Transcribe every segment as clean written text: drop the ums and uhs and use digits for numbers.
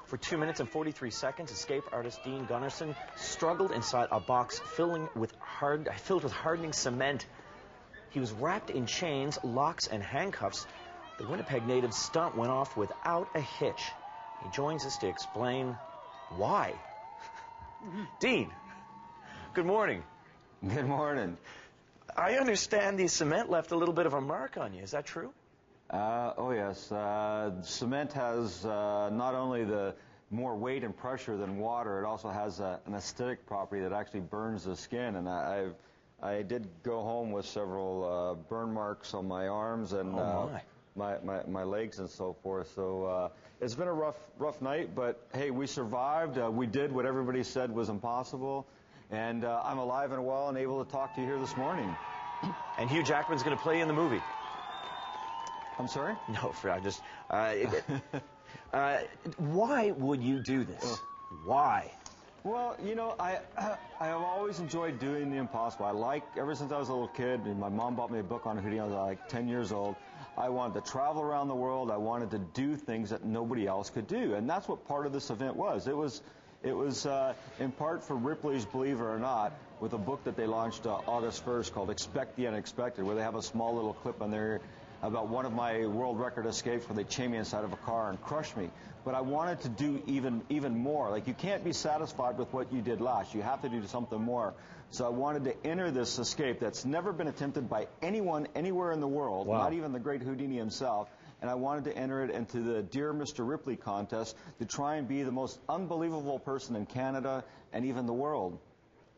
For 2 minutes and 43 seconds, escape artist Dean Gunnarson struggled inside a box filled with hardening cement. He was wrapped in chains, locks, and handcuffs. The Winnipeg native's stunt went off without a hitch. He joins us to explain why. Dean, good morning. Good morning. I understand the cement left a little bit of a mark on you. Is that true? Oh yes. Cement has not only the more weight and pressure than water, it also has an acidic property that actually burns the skin. And I did go home with several burn marks on my arms and my legs and so forth. So it's been a rough night, but hey, we survived. We did what everybody said was impossible, and I'm alive and well and able to talk to you here this morning. And Hugh Jackman's going to play in the movie. I'm sorry? No, I just... why would you do this? Why? Well, you know, I have always enjoyed doing the impossible. Ever since I was a little kid, and my mom bought me a book on Houdini, I was like 10 years old. I wanted to travel around the world. I wanted to do things that nobody else could do. And that's what part of this event was. It was in part for Ripley's Believe It or Not, with a book that they launched August 1st called Expect the Unexpected, where they have a small little clip on there about one of my world record escapes where they chained me inside of a car and crushed me. But I wanted to do even more. Like, you can't be satisfied with what you did last. You have to do something more. So I wanted to enter this escape that's never been attempted by anyone anywhere in the world, not even the great Houdini himself. And I wanted to enter it into the Dear Mr. Ripley contest to try and be the most unbelievable person in Canada and even the world.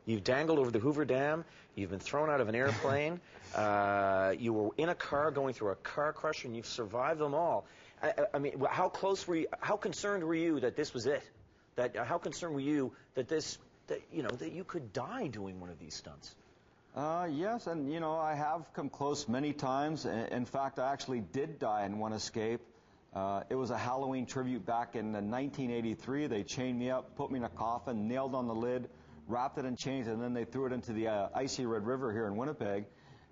You've dangled over the Hoover Dam. You've been thrown out of an airplane. You were in a car going through a car crush, and you've survived them all. I mean, how close were you? How concerned were you that this was it? How concerned were you that you could die doing one of these stunts? Yes, and you know, I have come close many times. In fact, I actually did die in one escape. It was a Halloween tribute back in 1983. They chained me up, put me in a coffin, nailed on the lid, wrapped it in chains, and then they threw it into the icy Red River here in Winnipeg.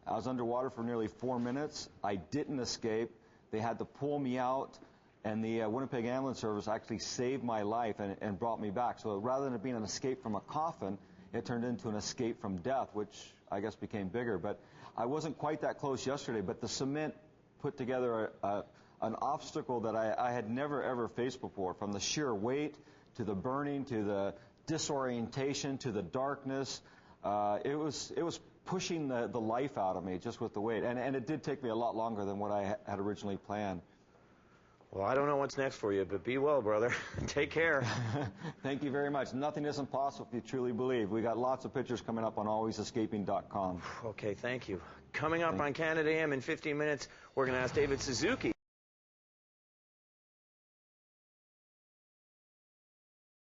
I was underwater for nearly 4 minutes. I didn't escape. They had to pull me out, and the Winnipeg Ambulance Service actually saved my life and brought me back. So rather than it being an escape from a coffin, it turned into an escape from death, which I guess became bigger. But I wasn't quite that close yesterday, but the cement put together an obstacle that I had never, ever faced before, from the sheer weight to the burning to the disorientation to the darkness. It was pushing the life out of me just with the weight, and it did take me a lot longer than what I had originally planned. Well, I don't know what's next for you, but be well, brother. Take care. Thank you very much. Nothing is impossible if you truly believe. We got lots of pictures coming up on alwaysescaping.com. Okay, thank you. Coming up on Canada AM in 15 minutes, we're going to ask David Suzuki.